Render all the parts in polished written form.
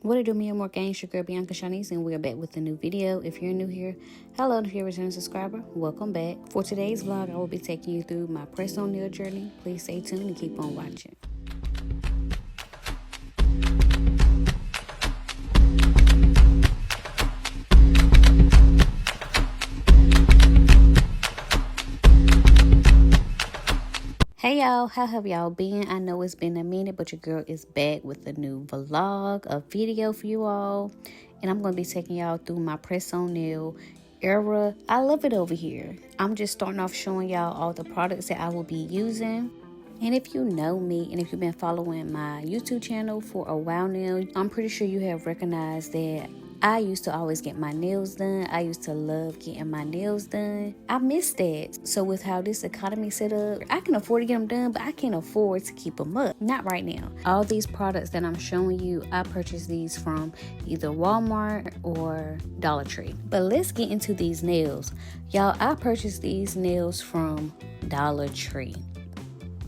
What it do, me and more gang, your girl Bianca Shanice, and we're back with a new video. If you're new here, hello, and if you're a returning subscriber, welcome back. For today's vlog, I will be taking you through my press-on nail journey. Please stay tuned and keep on watching. Hey y'all, how have y'all been? I know it's been a minute, but your girl is back with a new vlog, a video for you all. And I'm going to be taking y'all through my press-on nail era. I love it over here. I'm just starting off showing y'all all the products that I will be using. And if you know me and if you've been following my YouTube channel for a while now, I'm pretty sure you have recognized that I used to always get my nails done. I used to love getting my nails done. I miss that. So with how this economy set up, I can afford to get them done, but I can't afford to keep them up. Not right now. All these products that I'm showing you, I purchased these from either Walmart or Dollar Tree. But let's get into these nails. Y'all, I purchased these nails from Dollar Tree.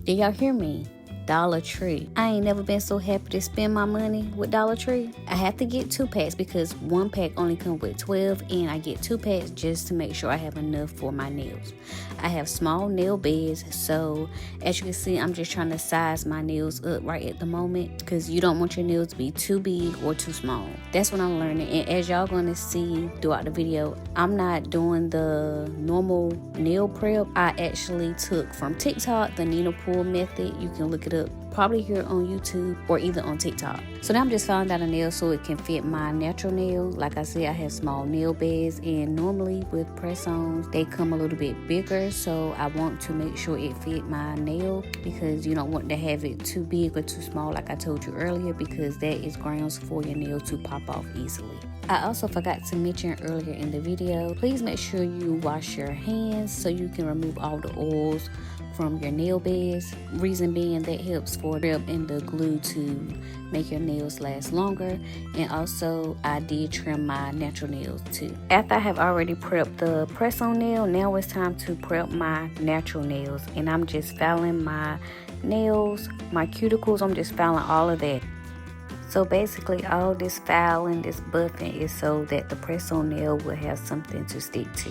Did y'all hear me? Dollar Tree. I ain't never been so happy to spend my money with Dollar Tree. I have to get 2 packs because 1 pack only comes with 12, and I get 2 packs just to make sure I have enough for my nails. I have small nail beds, so as you can see, I'm just trying to size my nails up right at the moment because you don't want your nails to be too big or too small. That's what I'm learning, and as y'all gonna see throughout the video, I'm not doing the normal nail prep. I actually took from TikTok the needle pull method. You can look it up probably here on YouTube or either on TikTok. So now I'm just filing out a nail so it can fit my natural nail. Like I said, I have small nail beds, and normally with press-ons they come a little bit bigger, so I want to make sure it fit my nail because you don't want to have it too big or too small like I told you earlier, because that is grounds for your nail to pop off easily. I also forgot to mention earlier in the video, please make sure you wash your hands so you can remove all the oils from your nail beds. Reason being, that helps for grip and the glue to make your nails last longer. And also I did trim my natural nails too. After I have already prepped the press-on nail, now it's time to prep my natural nails, and I'm just filing my nails, my cuticles. I'm just filing all of that. So basically all this filing, this buffing is so that the press-on nail will have something to stick to.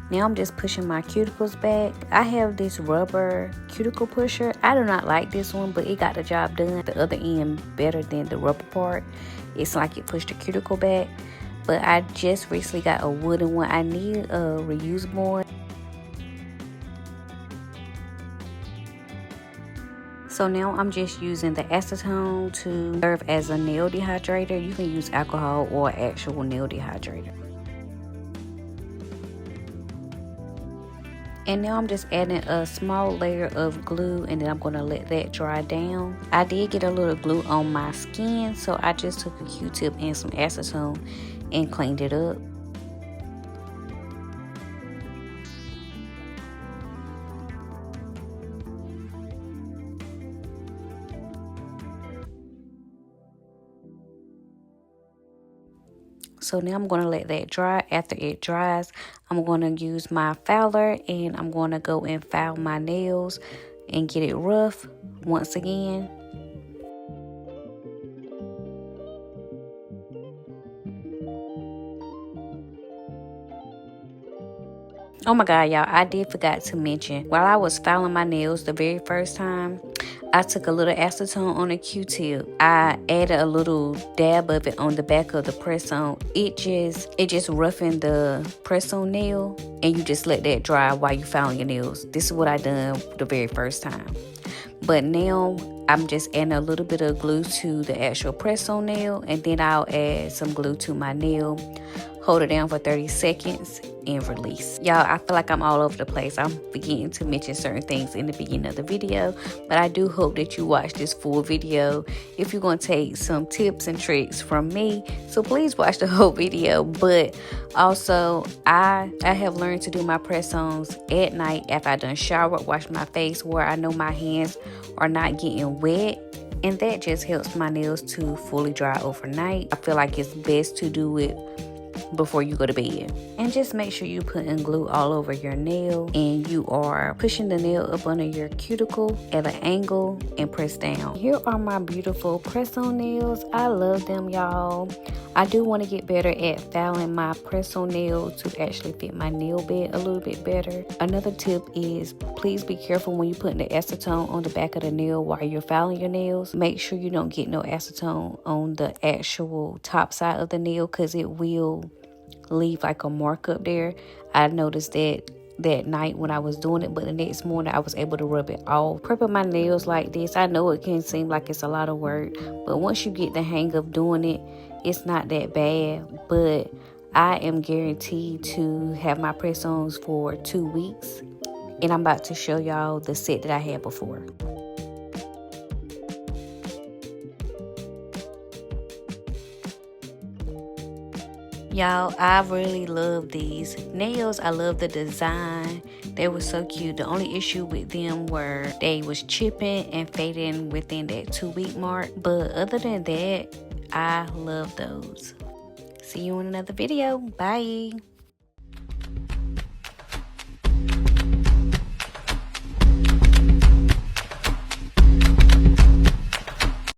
Now I'm just pushing my cuticles back. I have this rubber cuticle pusher. I do not like this one, but it got the job done. The other end better than the rubber part. It's like it pushed the cuticle back. But I just recently got a wooden one. I need a reusable one. So now I'm just using the acetone to serve as a nail dehydrator. You can use alcohol or actual nail dehydrator. And now I'm just adding a small layer of glue, and then I'm going to let that dry down. I did get a little glue on my skin, so I just took a Q-tip and some acetone and cleaned it up. So now I'm going to let that dry. After it dries, I'm going to use my filer, and I'm going to go and file my nails and get it rough once again. Oh my god, y'all, I did forgot to mention, while I was filing my nails the very first time, I took a little acetone on a Q-tip. I added a little dab of it on the back of the press-on. It just roughened the press-on nail, and you just let that dry while you filing your nails. This is what I done the very first time. But now I'm just adding a little bit of glue to the actual press-on nail, and then I'll add some glue to my nail. Hold it down for 30 seconds and release. Y'all, I feel like I'm all over the place. I'm beginning to mention certain things in the beginning of the video, but I do hope that you watch this full video if you're going to take some tips and tricks from me. So please watch the whole video. But also, I have learned to do my press-ons at night after I done shower, wash my face, where I know my hands are not getting wet. And that just helps my nails to fully dry overnight. I feel like it's best to do it before you go to bed. And just make sure you putting glue all over your nail and you are pushing the nail up under your cuticle at an angle and press down. Here are my beautiful press-on nails. I love them, y'all. I do want to get better at filing my press-on nail to actually fit my nail bed a little bit better. Another tip is please be careful when you're putting the acetone on the back of the nail while you're filing your nails. Make sure you don't get no acetone on the actual top side of the nail because it will leave like a mark up there. I noticed that night when I was doing it, but the next morning I was able to rub it off. Prepping my nails like this, I know it can seem like it's a lot of work, but once you get the hang of doing it, it's not that bad. But I am guaranteed to have my press-ons for 2 weeks, and I'm about to show y'all the set that I had before. Y'all, I really love these nails. I love the design. They were so cute. The only issue with them were they was chipping and fading within that 2 week mark. But other than that, I love those. See you in another video. Bye.